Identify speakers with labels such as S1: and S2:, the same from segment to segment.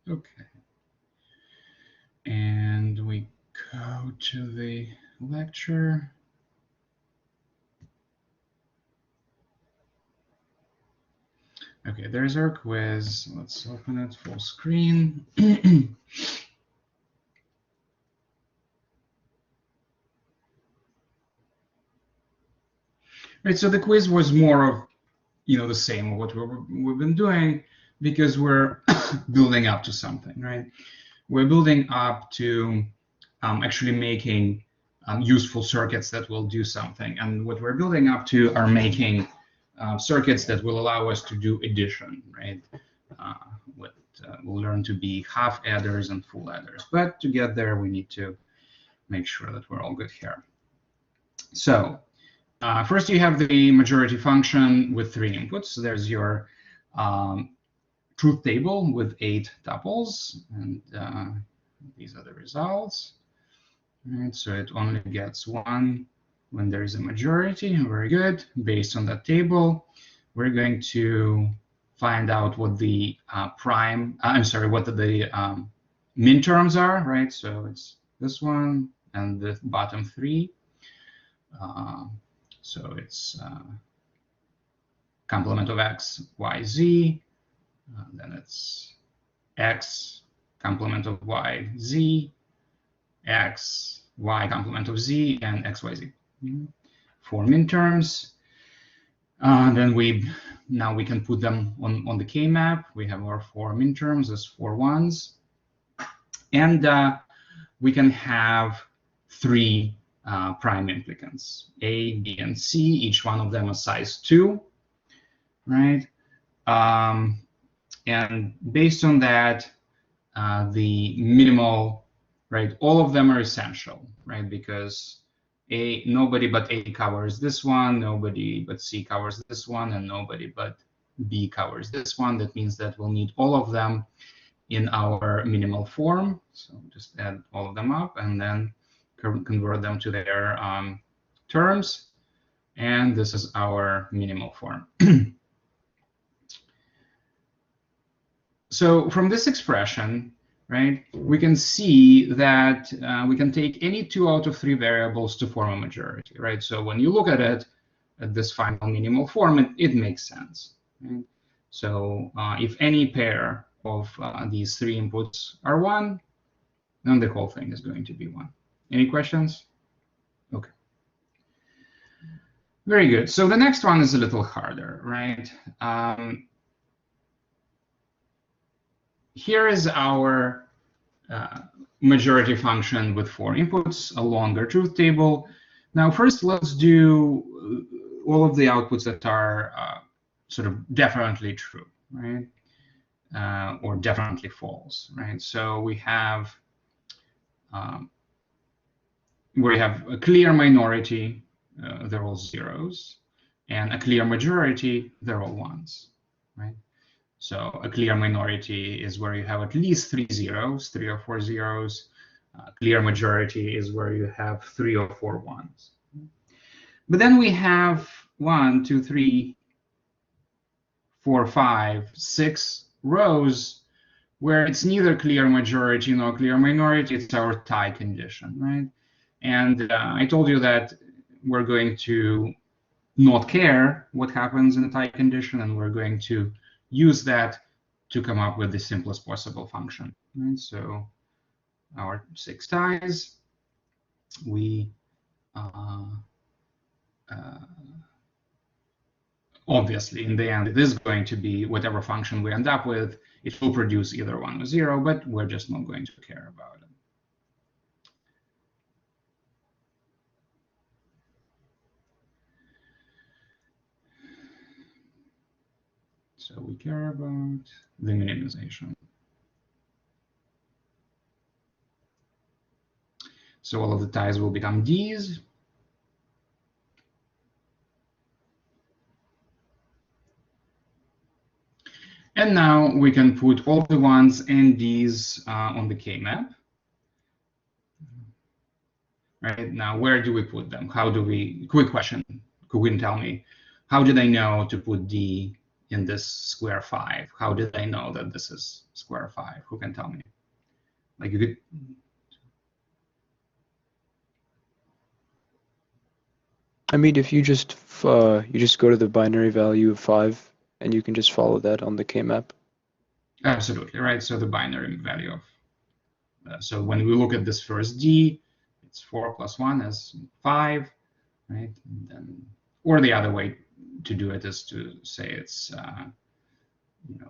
S1: Okay. And we go to the lecture. Okay, there's our quiz. Let's open it full screen. Right, so the quiz was more of, the same of what we've been doing, because we're building up to something, right? We're building up to actually making useful circuits that will do something. And what we're building up to are making circuits that will allow us to do addition, right? What we'll learn to be half adders and full adders. But to get there, we need to make sure that we're all good here. So first, you have the majority function with 3 inputs. So there's your truth table with 8 tuples, and these are the results. Right, so it only gets 1 when there is a majority. Very good. Based on that table, we're going to find out what the what the min terms are, right? So it's this one and the bottom 3. So it's complement of x, y, z. Then it's x complement of y, z, x, y complement of z, and x, y, z. 4 min terms. Then now we can put them on the K-map. We have our 4 min terms as 4 ones. And we can have 3 prime implicants, A, B, and C, each one of them a size 2, right? And based on that, the minimal, right, all of them are essential, right? Because nobody but A covers this one, nobody but C covers this one, and nobody but B covers this one. That means that we'll need all of them in our minimal form. So just add all of them up and then convert them to their terms. And this is our minimal form. So from this expression, right, we can see that we can take any 2 out of 3 variables to form a majority, right? So when you look at it, at this final minimal form, it makes sense. Right? So if any pair of these 3 inputs are 1, then the whole thing is going to be 1. Any questions? Okay. Very good. So the next one is a little harder, right? Here is our majority function with 4 inputs, a longer truth table. Now, first, let's do all of the outputs that are sort of definitely true, right? Or definitely false, right? So we have a clear minority, they're all zeros, and a clear majority, they're all ones, right? So a clear minority is where you have at least 3 zeros, 3 or 4 zeros. Clear majority is where you have 3 or 4 ones. But then we have 1, 2, 3, 4, 5, 6 rows where it's neither clear majority nor clear minority. It's our tie condition, right? And I told you that we're going to not care what happens in a tie condition, and we're going to use that to come up with the simplest possible function. Right? So our 6 ties, we obviously in the end it is going to be whatever function we end up with. It will produce either 1 or 0, but we're just not going to care about it. So we care about the minimization. So all of the ties will become Ds. And now we can put all the ones and Ds on the K-map. Right now, where do we put them? How do we? Quick question. Could you tell me, how did I know to put D in this square 5? How did I know that this is square 5? Who can tell me? Like you could.
S2: I mean, if you just go to the binary value of 5, and you can just follow that on the K-map.
S1: Absolutely, right? So the binary value of, so when we look at this first D, it's 4 plus 1 is 5, right? And then, or the other way to do it is to say it's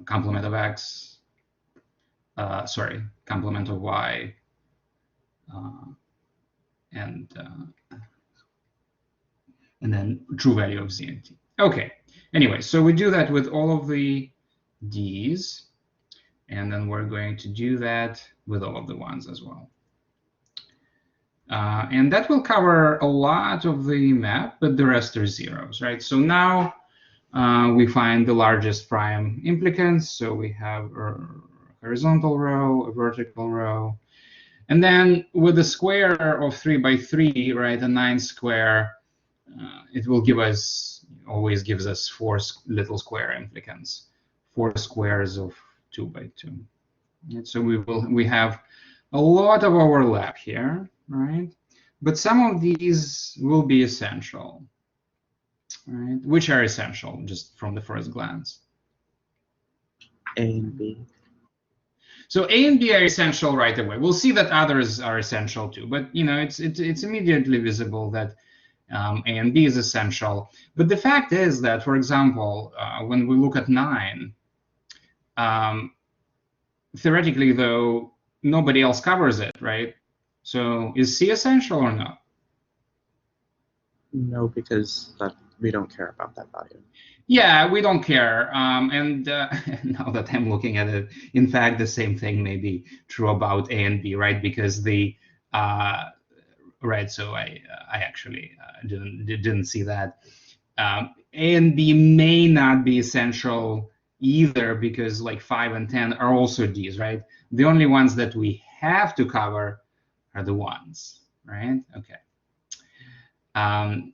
S1: complement of X, sorry, complement of Y, and then true value of Z and T. Okay, anyway, so we do that with all of the D's, and then we're going to do that with all of the ones as well. And that will cover a lot of the map, but the rest are zeros, right? So now we find the largest prime implicants. So we have a horizontal row, a vertical row. And then with a square of 3 by 3, right, a 9 square, it will give us, always gives us 4 little square implicants, 4 squares of 2 by 2. And so we have a lot of overlap here, right? But some of these will be essential, right? Which are essential, just from the first glance?
S3: A and B.
S1: So A and B are essential right away. We'll see that others are essential too, but it's immediately visible that A and B is essential. But the fact is that, for example, when we look at 9, theoretically, though, nobody else covers it, right? So is C essential or not?
S3: No, because we don't care about that value.
S1: Yeah, we don't care. And now that I'm looking at it, in fact, the same thing may be true about A and B, right? Because the right. So I actually didn't see that. A and B may not be essential either, because like 5 and 10 are also D's, right? The only ones that we have to cover are the ones, right? Okay.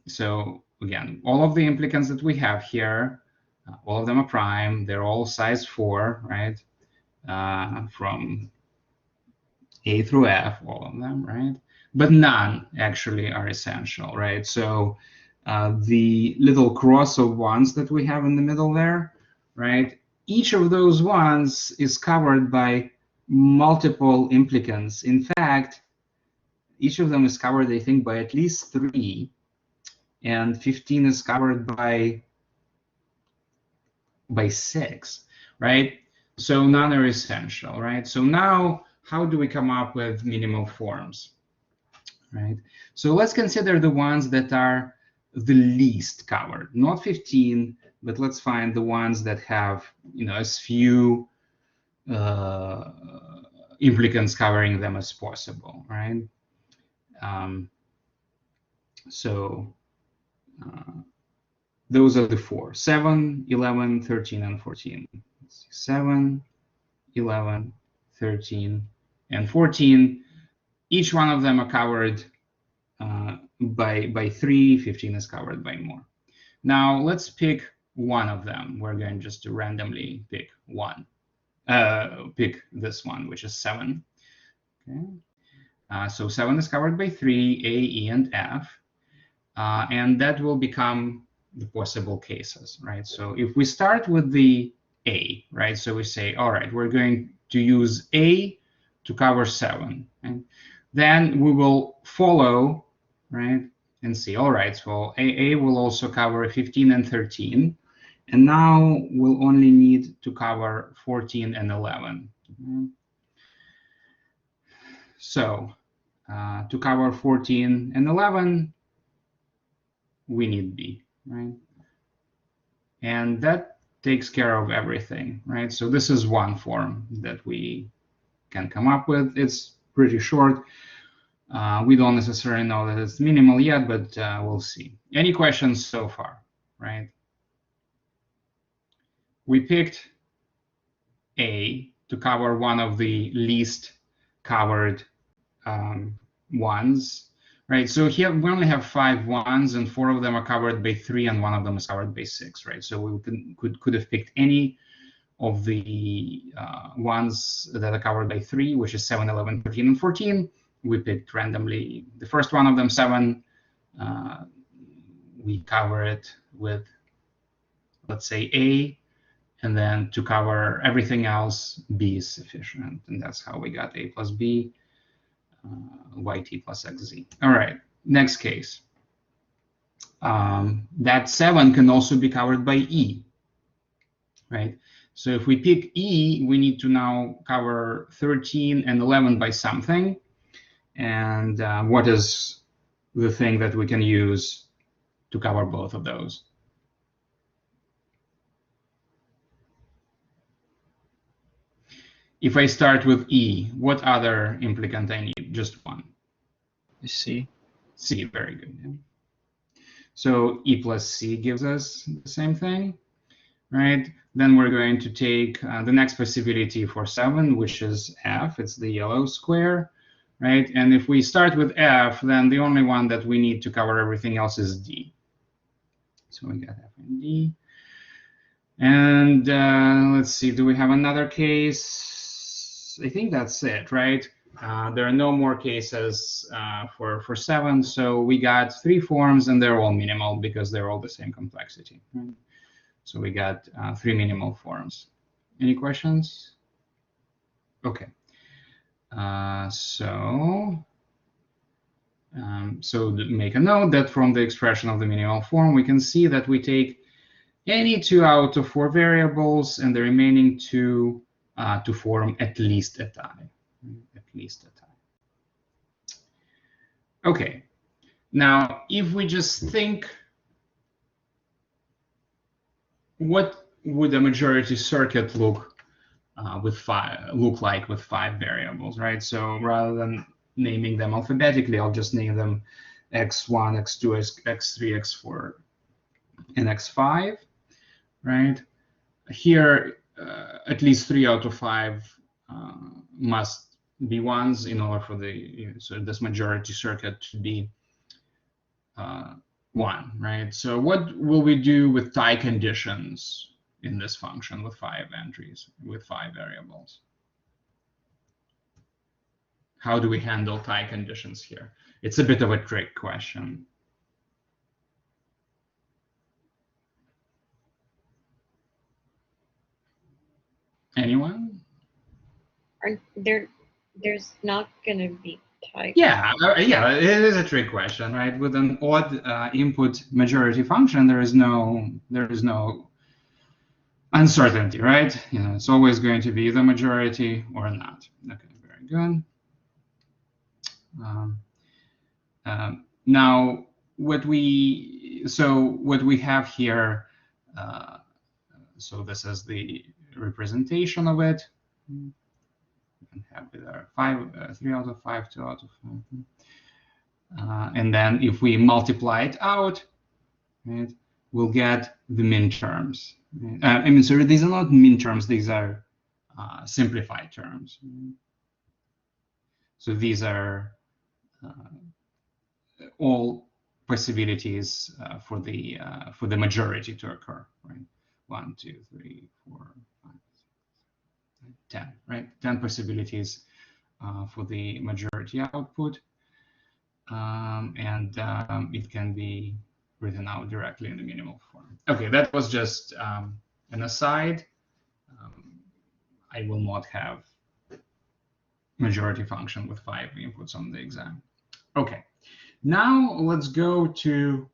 S1: So again, all of the implicants that we have here, all of them are prime. They're all size 4, right? From A through F, all of them, right? But none actually are essential, right? So the little cross of ones that we have in the middle there, right? Each of those ones is covered by multiple implicants. In fact, each of them is covered, I think, by at least 3, and 15 is covered by 6, right? So none are essential, right? So now, how do we come up with minimal forms, right? So let's consider the ones that are the least covered, not 15, but let's find the ones that have, as few implicants covering them as possible, right? So those are the 4: 7, 11, 13, and 14. 7, 11, 13, and 14. Each one of them are covered by 3. 15 is covered by more. Now let's pick one of them. We're going just to randomly pick one. Pick this one, which is 7. Okay. So 7 is covered by 3, A, E, and F. And that will become the possible cases, right? So if we start with the A, right? So we say, all right, we're going to use A to cover 7. Right? Then we will follow, right? And see, all right, so A will also cover 15 and 13. And now we'll only need to cover 14 and 11. Okay? So to cover 14 and 11, we need B, right? And that takes care of everything, right? So this is one form that we can come up with. It's pretty short. We don't necessarily know that it's minimal yet, but we'll see. Any questions so far, right? We picked A to cover one of the least covered ones, right? So here we only have 5 ones, and 4 of them are covered by 3, and 1 of them is covered by 6, right? So we could have picked any of the ones that are covered by 3, which is 7, 11, 13, and 14. We picked randomly the first one of them, 7. We cover it with, let's say, A, and then to cover everything else, B is sufficient. And that's how we got A plus B, YT plus XZ. All right, next case. That 7 can also be covered by E, right? So if we pick E, we need to now cover 13 and 11 by something. And what is the thing that we can use to cover both of those? If I start with E, what other implicant I need? Just one.
S2: C.
S1: C, very good. Yeah. So E plus C gives us the same thing, right? Then we're going to take the next possibility for 7, which is F. It's the yellow square, right? And if we start with F, then the only one that we need to cover everything else is D. So we got F and D. And let's see, do we have another case? I think that's it, right? There are no more cases for 7, so we got 3 forms, and they're all minimal because they're all the same complexity. Right? So we got 3 minimal forms. Any questions? Okay. So make a note that from the expression of the minimal form, we can see that we take any 2 out of 4 variables, and the remaining 2 to form at least a tie. At least a tie. Okay. Now, if we just think, what would a majority circuit look like with 5 variables, right? So rather than naming them alphabetically, I'll just name them x1, x2, x3, x4, and x5, right? Here, at least 3 out of 5 must be ones in order for so this majority circuit to be 1, right? So what will we do with tie conditions in this function with 5 entries, with 5 variables? How do we handle tie conditions here? It's a bit of a trick question. Anyone?
S4: There's not going to be tie.
S1: Yeah, it is a trick question, right? With an odd input majority function, there is no uncertainty, right? It's always going to be the majority or not. Okay, very good. Now, what we have here, so this is the representation of it. And have either 3 out of 5, 2 out of 5. And then if we multiply it out, right, we'll get the min terms. I mean, sorry, these are not min terms, these are simplified terms. So these are all possibilities for the majority to occur, right? 1, 2, 3, 4, 5, 6, 10, right? 10 possibilities for the majority output, and it can be written out directly in the minimal form. Okay, that was just an aside. I will not have majority function with 5 inputs on the exam. Okay, now let's go to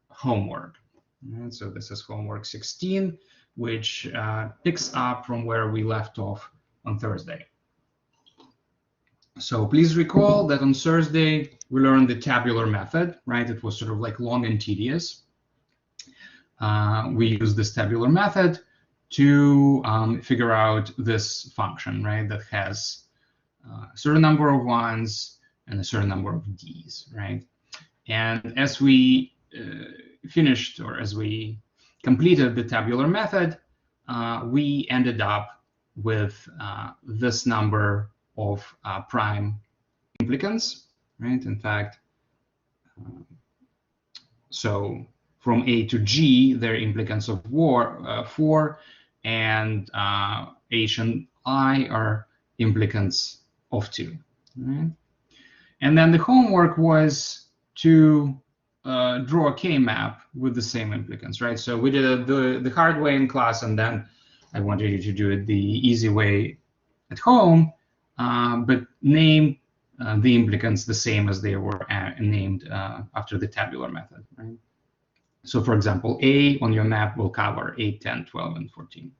S1: homework. And so this is homework 16, which picks up from where we left off on Thursday. So please recall that on Thursday we learned the tabular method, right? It was sort of like long and tedious. We used this tabular method to figure out this function, right? That has a certain number of ones and a certain number of d's, right? And as we finished, or as we completed the tabular method, we ended up with this number of prime implicants, right? In fact, So from A to G, they're implicants of 4, and H and I are implicants of 2. Right? And then the homework was to draw a K-map with the same implicants, right? So we did the hard way in class, and then I wanted you to do it the easy way at home, but name the implicants the same as they were named after the tabular method, right? So for example, A on your map will cover 8, 10, 12, and 14.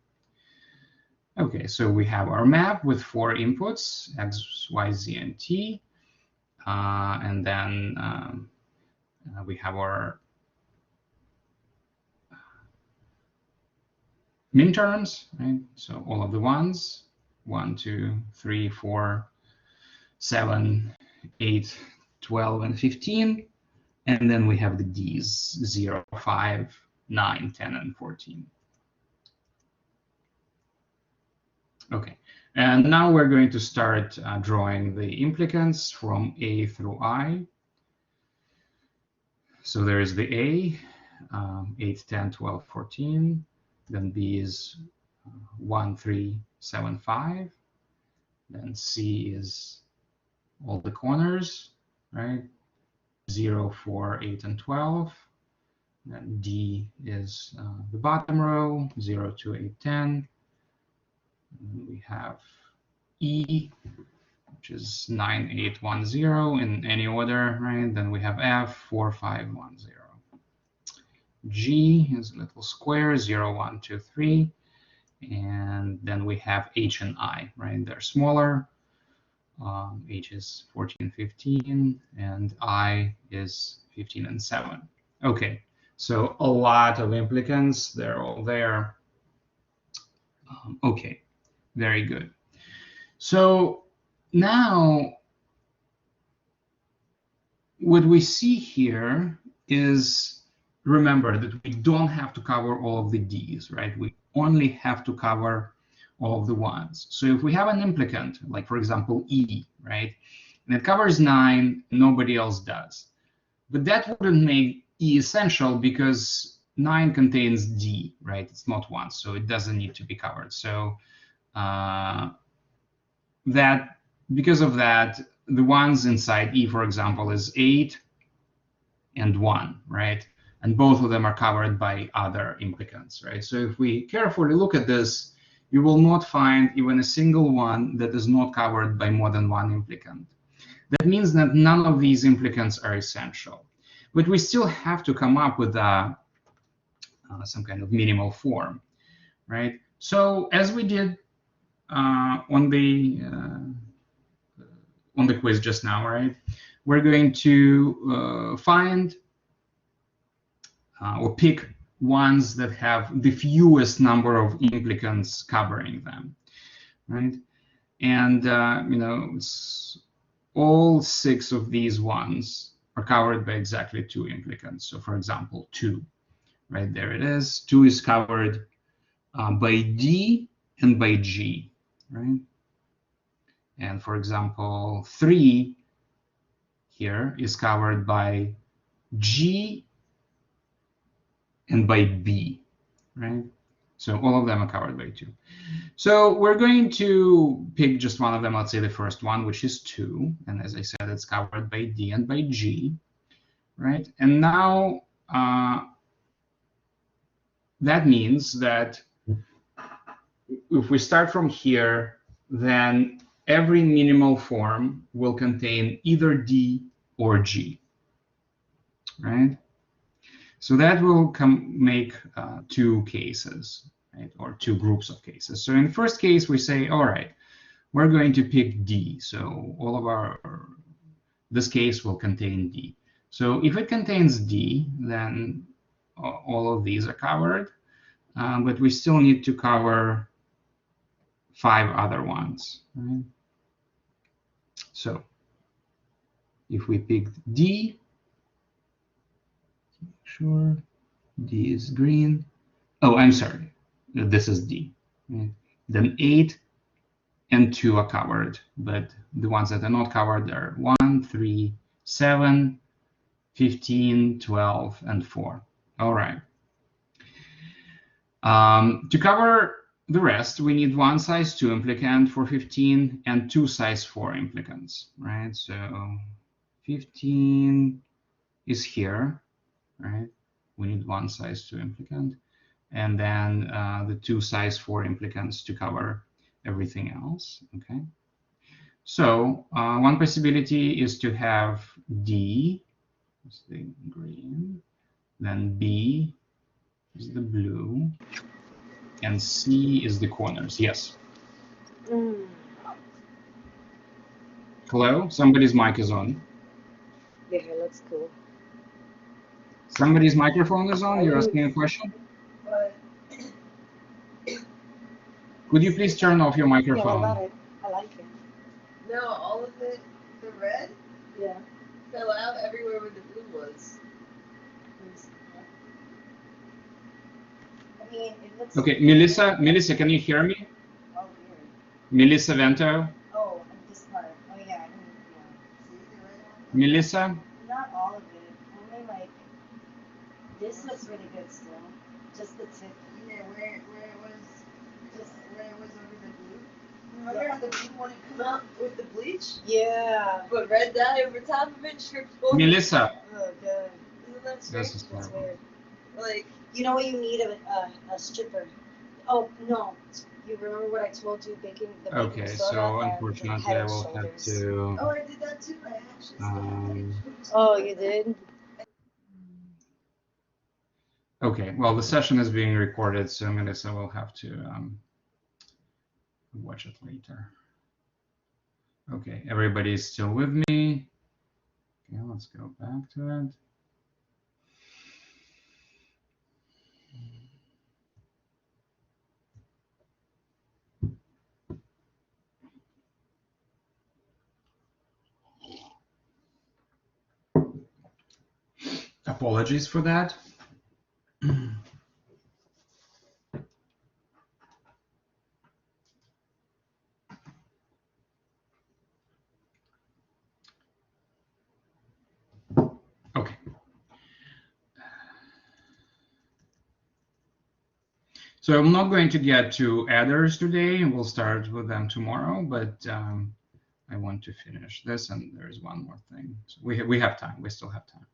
S1: Okay, so we have our map with 4 inputs, X, Y, Z, and T. And then we have our min terms, right? So all of the ones, 1, 2, 3, 4, 7, 8, 12, and 15. And then we have the Ds, 0, 5, 9, 10, and 14. Okay, and now we're going to start drawing the implicants from A through I. So there is the A, 8, 10, 12, 14. Then B is 1, 3, 7, 5. Then C is all the corners, right? 0, 4, 8, and 12. Then D is the bottom row, 0, 2, 8, 10. And we have E, which is 9, 8, 1, 0 in any order, right? Then we have F, 4, 5, 1, 0. G is a little square, 0, 1, 2, 3. And then we have H and I, right? They're smaller. H is 14, 15, and I is 15 and 7. Okay, so a lot of implicants, they're all there. Okay, very good. So now what we see here is, remember that we don't have to cover all of the Ds, right? We only have to cover all of the ones. So if we have an implicant, like for example, E, right? And it covers 9, nobody else does. But that wouldn't make E essential because 9 contains D, right? It's not 1, so it doesn't need to be covered. So because of that, the ones inside E, for example, is 8 and 1, right? And both of them are covered by other implicants, right? So if we carefully look at this, you will not find even a single one that is not covered by more than one implicant. That means that none of these implicants are essential. But we still have to come up with some kind of minimal form, right? So as we did on the quiz just now, right? We're going to find or pick ones that have the fewest number of implicants covering them, right? And all 6 of these ones are covered by exactly 2 implicants. So for example, 2, right there it is. 2 is covered by D and by G, right? And for example, 3 here is covered by G and by B, right? So all of them are covered by 2. So we're going to pick just one of them. Let's say the first one, which is 2. And as I said, it's covered by D and by G, right? And now that means that if we start from here, then every minimal form will contain either D or G, right? So that will make 2 cases, right? Or 2 groups of cases. So in the first case, we say, all right, we're going to pick D. So all of this case will contain D. So if it contains D, then all of these are covered. But we still need to cover 5 other ones, right? So if we pick D, sure, D is green. Oh, I'm sorry, this is D. Right? Then 8 and 2 are covered, but the ones that are not covered are 1, 3, 7, 15, 12, and 4. All right. To cover the rest, we need one size 2 implicant for 15 and 2 size 4 implicants, right? So 15 is here, right? We need one size 2 implicant, and then the 2 size 4 implicants to cover everything else, okay? So one possibility is to have D, is the green, then B is the blue, and C is the corners. Yes. Hello? Somebody's mic is on.
S5: Yeah, that's cool.
S1: Somebody's microphone is on? You're asking a question?
S5: But
S1: Could you please turn off your
S5: yeah, what about
S1: microphone?
S5: it? I like it.
S6: No, all of it, the red,
S5: Yeah.
S6: fell out everywhere where the blue was.
S5: I mean, it looks.
S1: Okay, Melissa, can you hear me?
S5: Oh, weird.
S1: Melissa Vento?
S5: Oh, and this part. Oh, yeah, I didn't. Yeah.
S6: See the red one?
S1: Melissa?
S5: Not all of it. Only like. This looks really good still. Just the tip.
S6: Yeah, where it was, just where it was over the blue. Remember how the blue one had come out with the bleach?
S5: Yeah.
S6: But red dye over top of it, stripped full.
S1: Melissa.
S5: Oh, good.
S6: Isn't that
S1: This
S6: strange?
S1: is
S5: That's
S1: horrible.
S5: weird.
S6: Like,
S5: You know what you need a stripper. Oh no! You remember what I told you? Baking the baking
S1: Okay,
S5: soda
S1: so
S5: and
S1: unfortunately
S5: head
S1: I
S5: and
S1: will have
S5: shoulders.
S1: to.
S6: oh, I did that too. I actually
S5: Oh, you did?
S1: Okay, well, the session is being recorded, so Melissa will have to watch it later. Okay, everybody's still with me. Okay, let's go back to it. Apologies for that. Okay. So I'm not going to get to adders today. We'll start with them tomorrow, but I want to finish this, and there's one more thing. So we have time. We still have time.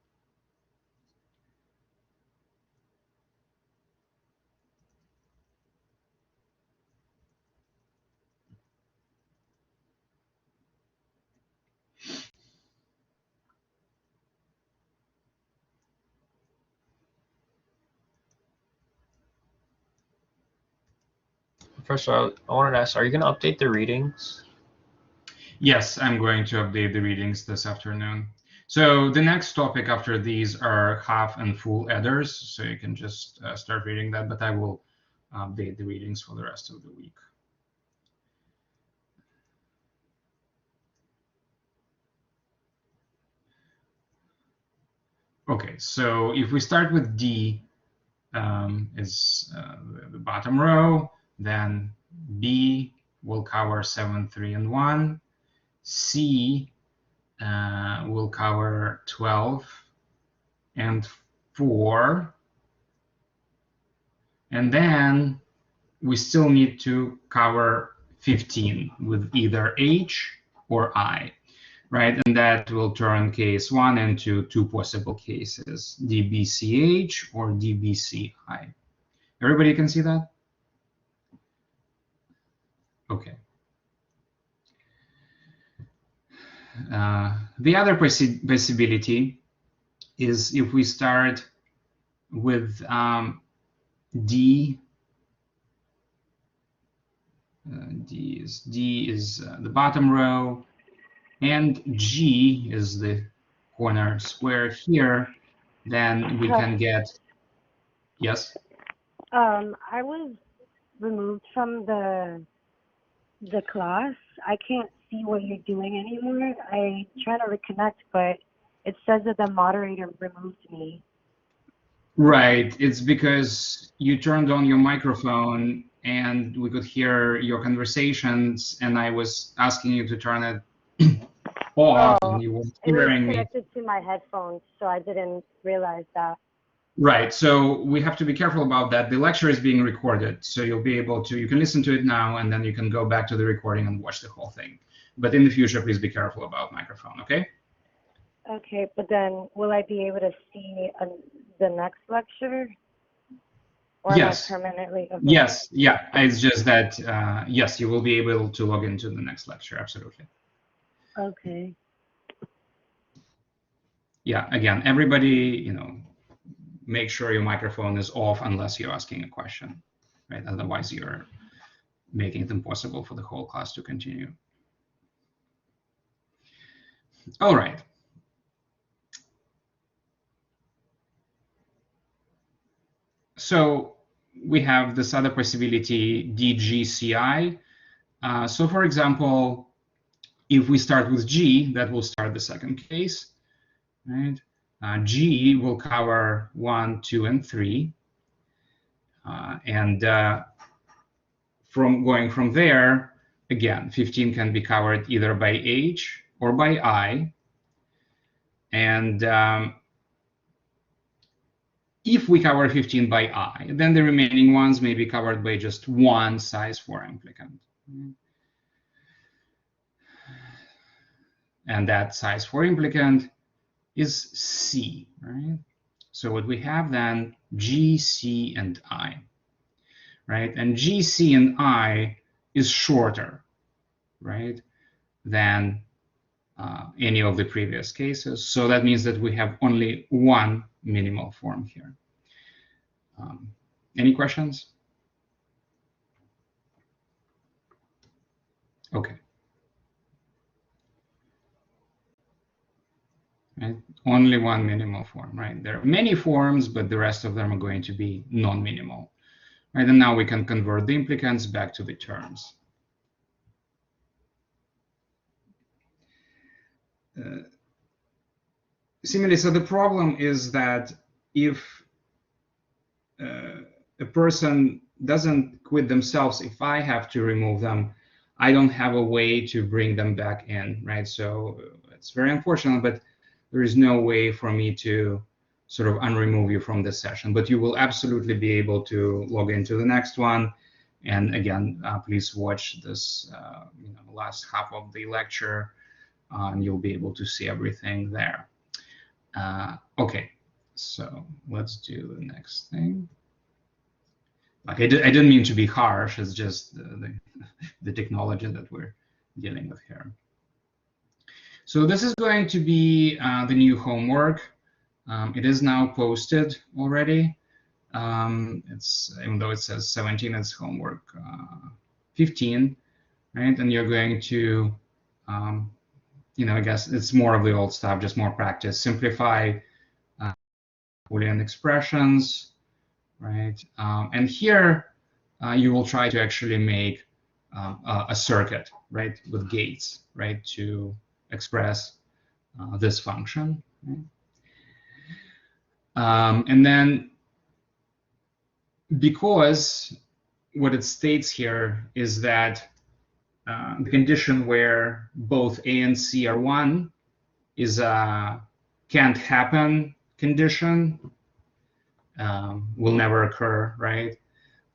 S2: First of all, I wanted to ask, are you going to update the readings?
S1: Yes, I'm going to update the readings this afternoon. So the next topic after these are half and full adders. So you can just start reading that, but I will update the readings for the rest of the week. Okay, so if we start with D is the bottom row, then B will cover 7, 3, and 1. C will cover 12 and 4. And then we still need to cover 15 with either H or I, right? And that will turn case 1 into 2 possible cases, DBCH or DBCI. Everybody can see that? Okay. The other possibility is if we start with D. D is the bottom row, and G is the corner square here. Then we can get, yes?
S7: I was removed from the class. I can't see what you're doing anymore. I try to reconnect, but it says that the moderator removed me.
S1: Right, it's because you turned on your microphone and we could hear your conversations, and I was asking you to turn it off
S7: Oh,
S1: and you weren't
S7: it was
S1: hearing me.
S7: connected to my headphones, so I didn't realize that.
S1: Right, so we have to be careful about that. The lecture is being recorded, so you'll be able to, you can listen to it now and then you can go back to the recording and watch the whole thing. But in the future, please be careful about microphone, okay?
S7: Okay, but then will I be able to see the next lecture? Or
S1: Yes.
S7: am I permanently? Okay.
S1: Yes, yeah, it's just that, yes, you will be able to log into the next lecture, absolutely.
S7: Okay.
S1: Yeah, again, everybody, you know, make sure your microphone is off unless you're asking a question, right? Otherwise, you're making it impossible for the whole class to continue. All right. So we have this other possibility, DGCI. So for example, if we start with G, that will start the second case, right? G will cover 1, 2, and 3. From going from there, again, 15 can be covered either by H or by I. And if we cover 15 by I, then the remaining ones may be covered by just one size 4 implicant. And that size 4 implicant is C, right? So what we have then, G, C, and I, right? And G, C, and I is shorter, right, than any of the previous cases. So that means that we have only one minimal form here. Any questions? Okay. Right? Only one minimal form, right? There are many forms, but the rest of them are going to be non-minimal. Right? And now we can convert the implicants back to the terms. Similarly, so the problem is that if a person doesn't quit themselves, if I have to remove them, I don't have a way to bring them back in, right? So it's very unfortunate, but there is no way for me to sort of unremove you from this session. But you will absolutely be able to log into the next one. And again, please watch this last half of the lecture, and you'll be able to see everything there. Okay, so let's do the next thing. Like I didn't mean to be harsh. It's just the technology that we're dealing with here. So this is going to be the new homework. It is now posted already. It's, even though it says 17, it's homework 15, right? And you're going to, I guess it's more of the old stuff, just more practice. Simplify Boolean expressions, right? And here you will try to actually make a circuit, right, with gates, right, to express this function. Right? And then because what it states here is that the condition where both A and C are 1 is a can't happen condition, will never occur, right?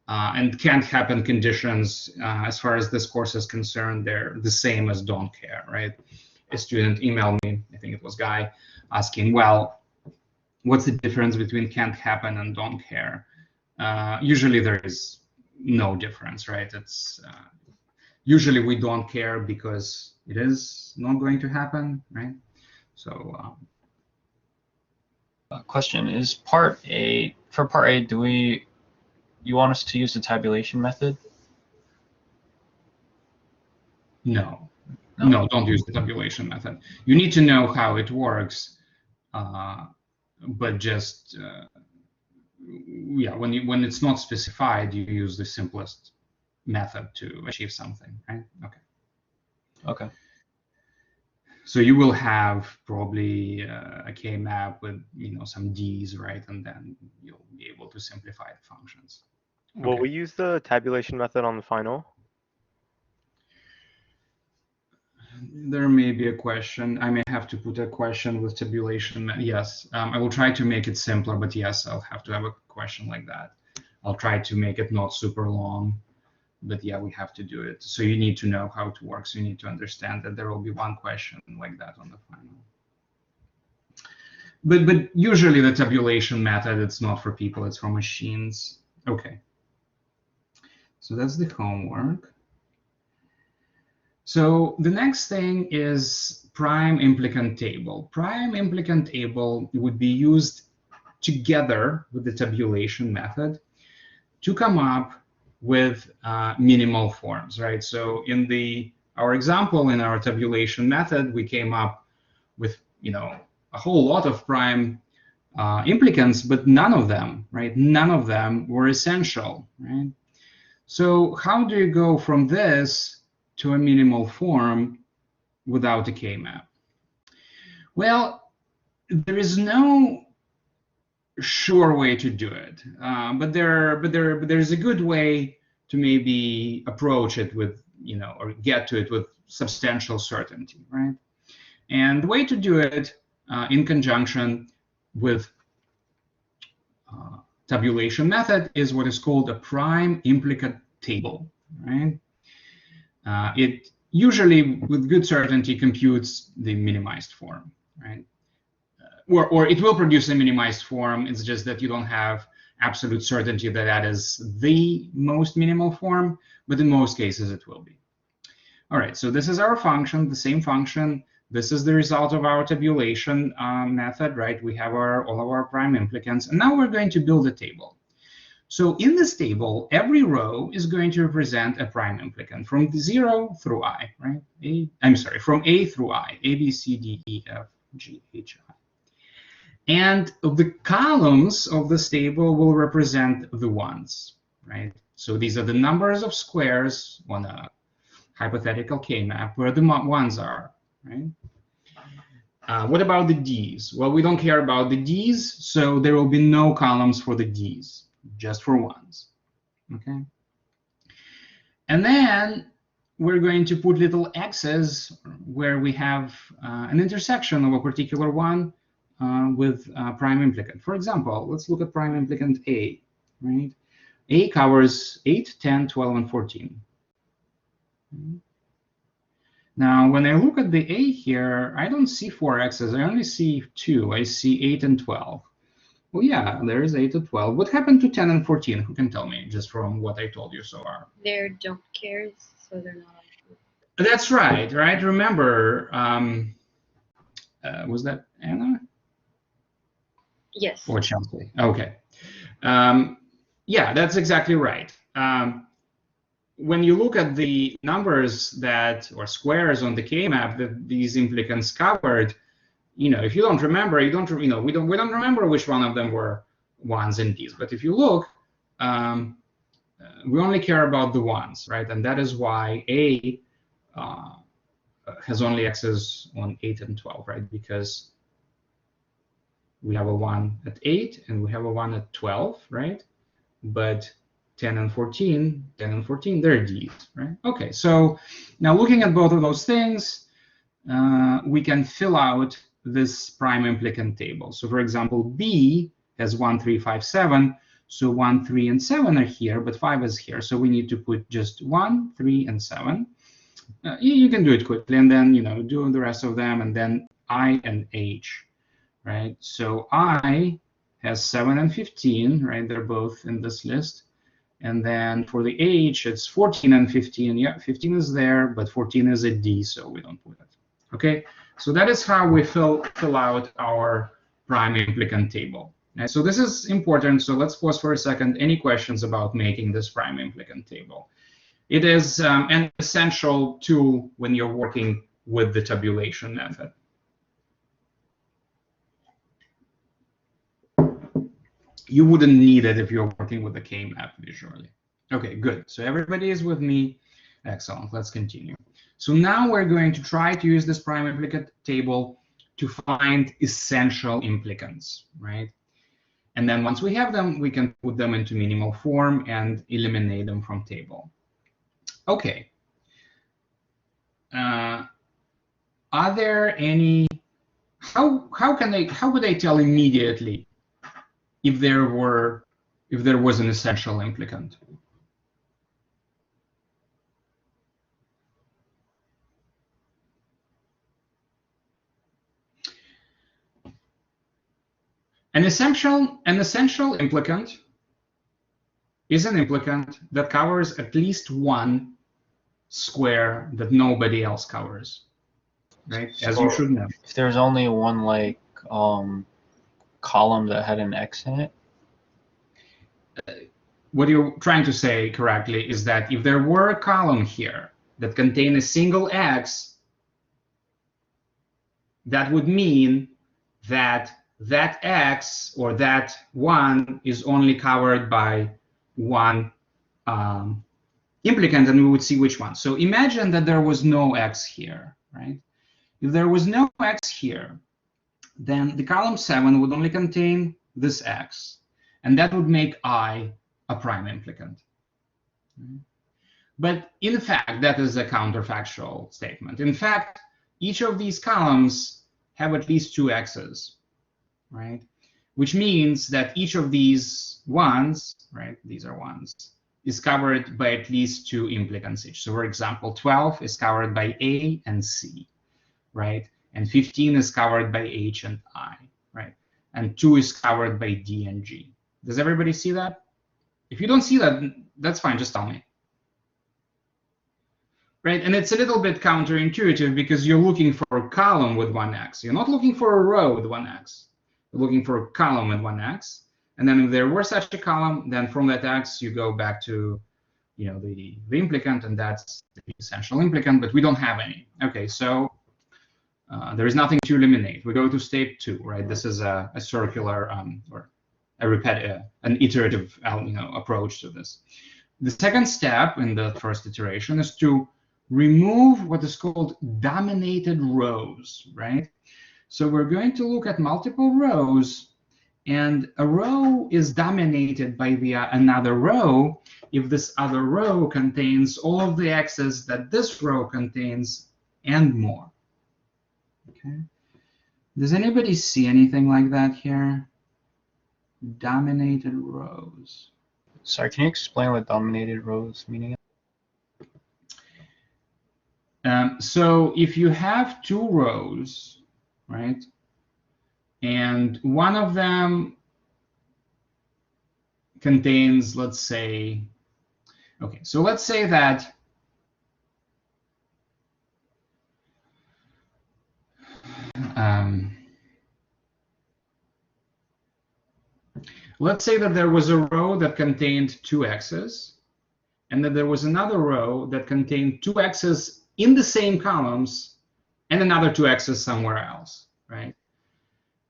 S1: And can't happen conditions, as far as this course is concerned, they're the same as don't care, right? A student emailed me, I think it was Guy, asking, well, what's the difference between can't happen and don't care? Usually there is no difference, right? It's usually we don't care because it is not going to happen, right? So
S8: question is for part A, you want us to use the tabulation method?
S1: no, don't use the tabulation method. You need to know how it works, but just yeah, when it's not specified, you use the simplest method to achieve something, right? Okay.
S8: Okay.
S1: So you will have probably a K-map with some D's, right? And then you'll be able to simplify the functions.
S9: Will
S1: Okay.
S9: we use the tabulation method on the final?
S1: There may be a question. I may have to put a question with tabulation. Yes, I will try to make it simpler, but yes, I'll have to have a question like that. I'll try to make it not super long, but yeah, we have to do it. So you need to know how it works. You need to understand that there will be one question like that on the final. But usually the tabulation method, it's not for people, it's for machines. Okay. So that's the homework. So the next thing is prime implicant table. Prime implicant table would be used together with the tabulation method to come up with minimal forms, right? So in our example, in our tabulation method, we came up with, a whole lot of prime implicants, but none of them, right? None of them were essential, right? So how do you go from this to a minimal form without a K-map? Well, there is no sure way to do it, but there's a good way to maybe approach it with, or get to it with substantial certainty, right? And the way to do it in conjunction with tabulation method is what is called a prime implicant table, right? It usually, with good certainty, computes the minimized form, right? Or it will produce a minimized form. It's just that you don't have absolute certainty that that is the most minimal form, but in most cases it will be. All right, so this is our function, the same function. This is the result of our tabulation method, right? We have all of our prime implicants, and now we're going to build a table. So in this table, every row is going to represent a prime implicant from 0 through I, right? From A through I, A, B, C, D, E, F, G, H, I. And the columns of this table will represent the ones, right? So these are the numbers of squares on a hypothetical K-map where the ones are, right? What about the D's? Well, we don't care about the D's, so there will be no columns for the D's, just for ones, okay? And then we're going to put little X's where we have an intersection of a particular one with prime implicant. For example, let's look at prime implicant A, right? A covers 8, 10, 12, and 14. Now, when I look at the A here, I don't see 4 X's. I only see 2. I see 8 and 12. Well, yeah, there is 8 to 12. What happened to 10 and 14? Who can tell me, just from what I told you so far?
S4: They're don't cares, so they're not.
S1: That's right, right? Remember, was that Anna?
S4: Yes.
S1: Or Chelsea? Okay. Yeah, that's exactly right. When you look at the numbers or squares on the K-map that these implicants covered, if you don't remember, we don't remember which one of them were ones and D's. But if you look, we only care about the ones, right? And that is why A has only X's on 8 and 12, right? Because we have a 1 at 8 and we have a 1 at 12, right? But 10 and 14, they're D's, right? Okay, so now looking at both of those things, we can fill out this prime implicant table. So for example, B has 1, 3, 5, 7. So 1, 3, and 7 are here, but 5 is here. So we need to put just 1, 3, and 7. You can do it quickly, and then do the rest of them, and then I and H, right? So I has 7 and 15, right? They're both in this list. And then for the H, it's 14 and 15. Yeah, 15 is there, but 14 is a D, so we don't put it. Okay, so that is how we fill out our prime implicant table. And so this is important, so let's pause for a second. Any questions about making this prime implicant table? It is an essential tool when you're working with the tabulation method. You wouldn't need it if you're working with the K-map visually. Okay, good. So everybody is with me. Excellent. Let's continue. So now we're going to try to use this prime implicant table to find essential implicants, right? And then once we have them, we can put them into minimal form and eliminate them from table. Okay. are there any? How could I tell immediately if there was an essential implicant? An essential implicant is an implicant that covers at least one square that nobody else covers, right? As you should know.
S8: If there's only one like column that had an X in it.
S1: What you're trying to say correctly is that if there were a column here that contained a single X, that would mean that that X or that one is only covered by one implicant, and we would see which one. So imagine that there was no X here, right? If there was no X here, then the column 7 would only contain this X, and that would make I a prime implicant. But in fact, that is a counterfactual statement. In fact, each of these columns have at least 2 X's, right? Which means that each of these ones, right, these are ones, is covered by at least 2 implicants each. So for example, 12 is covered by A and C, right? And 15 is covered by H and I, right? And 2 is covered by D and G. Does everybody see that? If you don't see that, that's fine, just tell me. Right, and it's a little bit counterintuitive because you're looking for a column with 1 X. You're not looking for a row with 1 X. You're looking for a column with 1 X. And then if there were such a column, then from that X, you go back to, you know, the implicant, and that's the essential implicant, but we don't have any. Okay, so there is nothing to eliminate. We go to state 2, right? This is a circular or an iterative approach to this. The second step in the first iteration is to remove what is called dominated rows, right? So we're going to look at multiple rows, and a row is dominated by another row if this other row contains all of the X's that this row contains and more. Okay. Does anybody see anything like that here? Dominated rows.
S8: Sorry, can you explain what dominated rows meaning?
S1: So if you have 2 rows, right, and one of them contains, let's say, okay, so let's say that let's say that there was a row that contained 2 X's, and that there was another row that contained 2 X's in the same columns and another 2 X's somewhere else, right?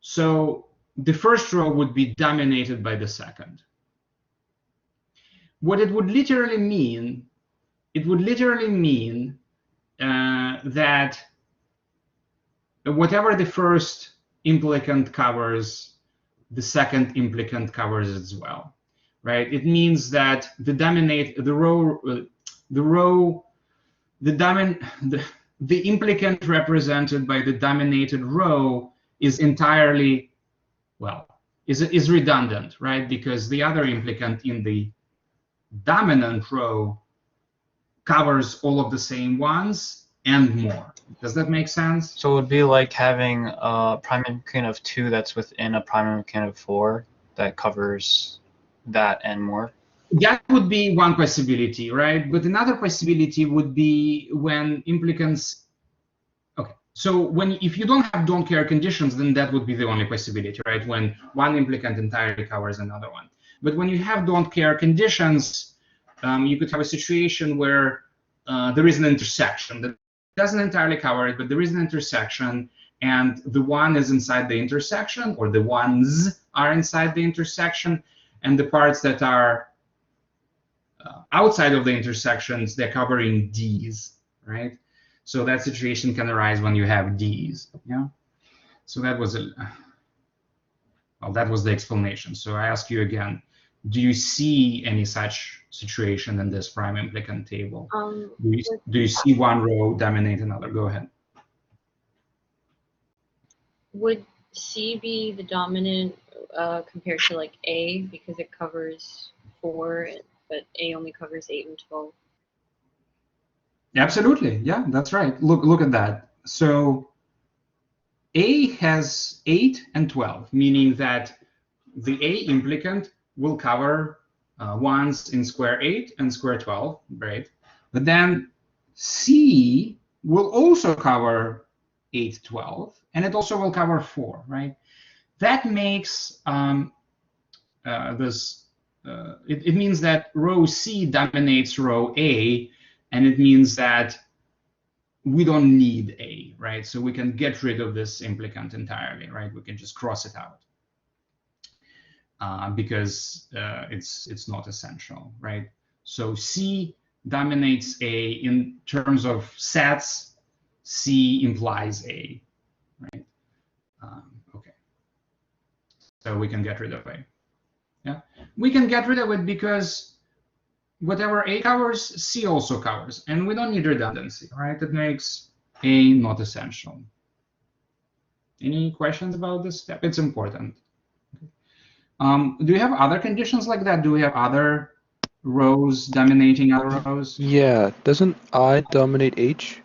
S1: So the first row would be dominated by the second. What it would literally mean, that whatever the first implicant covers, the second implicant covers as well, right? It means that the implicant represented by the dominated row is entirely, well, is redundant, right? Because the other implicant in the dominant row covers all of the same ones and more. Does that make sense?
S8: So it would be like having a prime implicant of 2 that's within a prime implicant of 4 that covers that and more.
S1: That would be one possibility, right? But another possibility would be when implicants. Okay, so if you don't care conditions, then that would be the only possibility, right? When one implicant entirely covers another one. But when you have don't care conditions, you could have a situation where there is an intersection that doesn't entirely cover it, but there is an intersection, and the one is inside the intersection, or the ones are inside the intersection, and the parts that are outside of the intersections, they're covering D's, right? So that situation can arise when you have D's, yeah? So that was that was the explanation. So I ask you again, do you see any such situation in this prime implicant table? Do you see one row dominate another? Go ahead.
S4: Would C be the dominant compared to like A because it covers 4, but A only covers 8 and 12?
S1: Absolutely, yeah, that's right. Look at that. So A has 8 and 12, meaning that the A implicant will cover ones in square 8 and square 12, right? But then C will also cover 8, 12, and it also will cover 4, right? That makes it means that row C dominates row A, and it means that we don't need A, right? So we can get rid of this implicant entirely, right? We can just cross it out because it's not essential, right? So C dominates A in terms of sets. C implies A, right? Okay, so we can get rid of A. Yeah, we can get rid of it because whatever A covers, C also covers, and we don't need redundancy, right? It makes A not essential. Any questions about this step? It's important. Do we have other conditions like that? Do we have other rows dominating other rows?
S2: Yeah, doesn't I dominate H?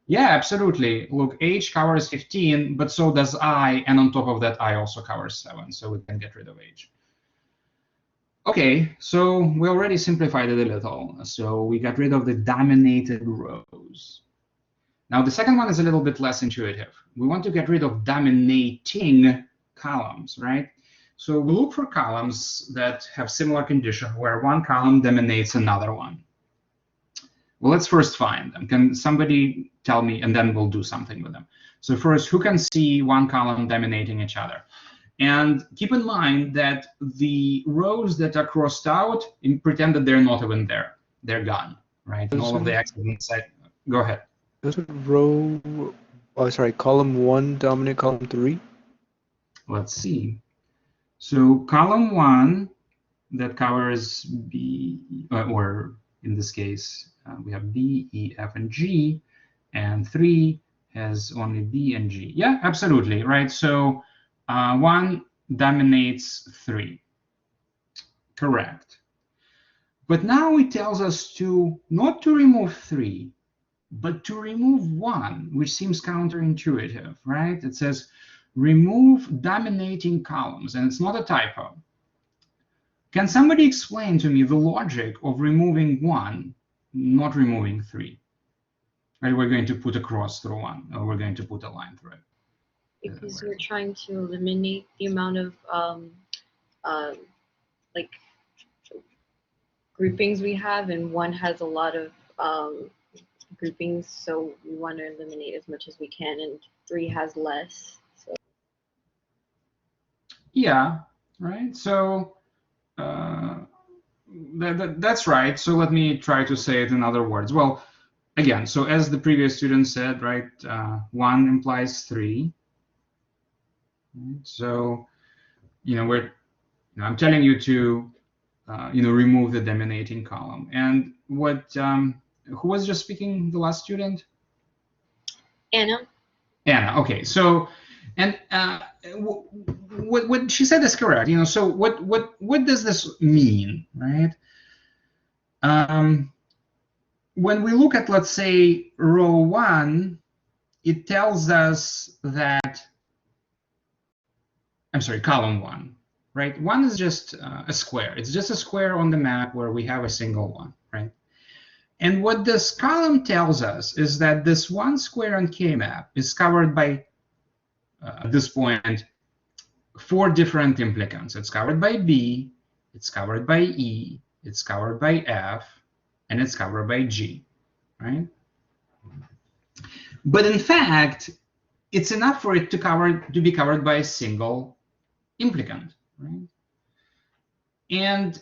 S1: Yeah, absolutely. Look, H covers 15, but so does I, and on top of that, I also covers 7, so we can get rid of H. Okay, so we already simplified it a little. So we got rid of the dominated rows. Now the second one is a little bit less intuitive. We want to get rid of dominating columns, right? So we look for columns that have similar condition where one column dominates another one. Well, let's first find them. Can somebody tell me, and then we'll do something with them. So first, who can see one column dominating each other? And keep in mind that the rows that are crossed out, pretend that they're not even there. They're gone, right? And all of the x's inside. Go ahead.
S2: Doesn't column 1 dominate column 3?
S1: Let's see. So column 1 that covers B, or in this case, we have B, E, F, and G, and 3 has only B and G. Yeah, absolutely, right? So 1 dominates 3. Correct. But now it tells us not to remove 3, but to remove 1, which seems counterintuitive, right? It says remove dominating columns, and it's not a typo. Can somebody explain to me the logic of removing 1, not removing 3? Right, we're going to put a cross through 1, or we're going to put a line through it.
S4: Because we're trying to eliminate the amount of like groupings we have, and 1 has a lot of groupings, so we want to eliminate as much as we can, and 3 has less. So
S1: yeah, right. So that's right. So let me try to say it in other words. Well, again, so as the previous student said, right, 1 implies 3. So, I'm telling you to, remove the dominating column. And who was just speaking? The last student?
S4: Anna.
S1: Anna. Okay. So, and what she said is correct. So what does this mean, right? When we look at, let's say, row 1, it tells us that, I'm sorry, column 1, right? 1 is just a square. It's just a square on the map where we have a single 1, right? And what this column tells us is that this 1 square on K-map is covered by, at this point, 4 different implicants. It's covered by B, it's covered by E, it's covered by F, and it's covered by G, right? But in fact, it's enough for it to be covered by a single implicant, right? And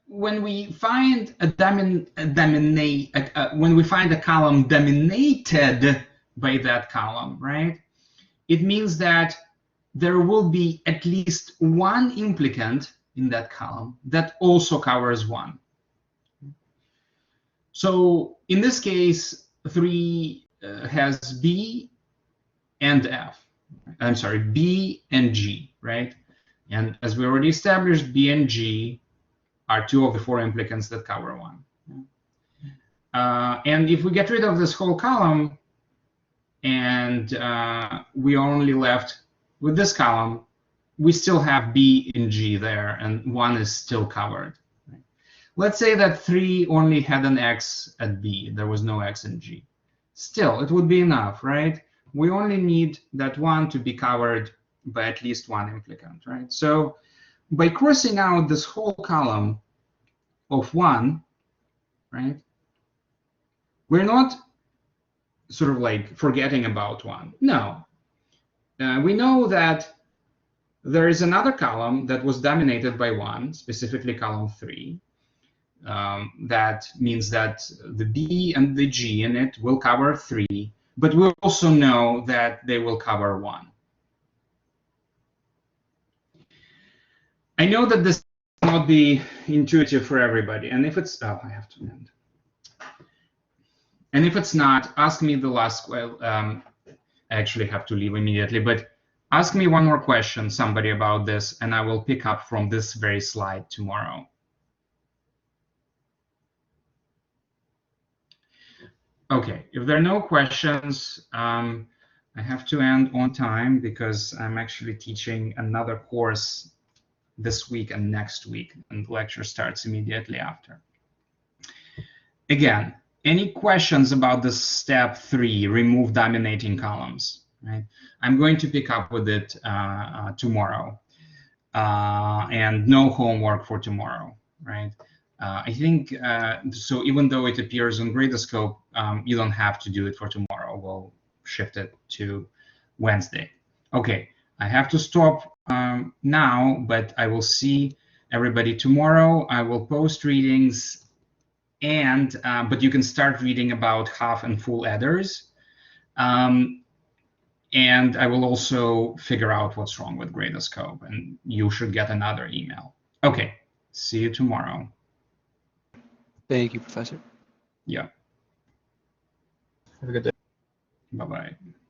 S1: when we find when we find a column dominated by that column, right? It means that there will be at least 1 implicant in that column that also covers 1. So in this case, 3 has B and F. I'm sorry, B and G, right? And as we already established, B and G are two of the four implicants that cover one. And if we get rid of this whole column and we are only left with this column, we still have B and G there, and one is still covered. Right? Let's say that 3 only had an X at B. There was no X in G. Still, it would be enough, right? We only need that one to be covered by at least one implicant, right? So by crossing out this whole column of 1, right, we're not sort of like forgetting about 1. No. We know that there is another column that was dominated by 1, specifically column 3. That means that the B and the G in it will cover 3, but we also know that they will cover 1. I know that this will not be intuitive for everybody, and if it's, oh, I have to end. And if it's not, ask me the last, I actually have to leave immediately, but ask me one more question, somebody, about this, and I will pick up from this very slide tomorrow. Okay, if there are no questions, I have to end on time because I'm actually teaching another course this week and next week, and the lecture starts immediately after. Again, any questions about this step 3, remove dominating columns? Right? I'm going to pick up with it tomorrow, and no homework for tomorrow, right? I think, so even though it appears on Gradoscope, you don't have to do it for tomorrow. We'll shift it to Wednesday. Okay, I have to stop now, but I will see everybody tomorrow. I will post readings, and but you can start reading about half and full adders. And I will also figure out what's wrong with Gradoscope, and you should get another email. Okay, see you tomorrow.
S2: Thank you, Professor.
S1: Yeah,
S8: Have a good day.
S1: bye-bye.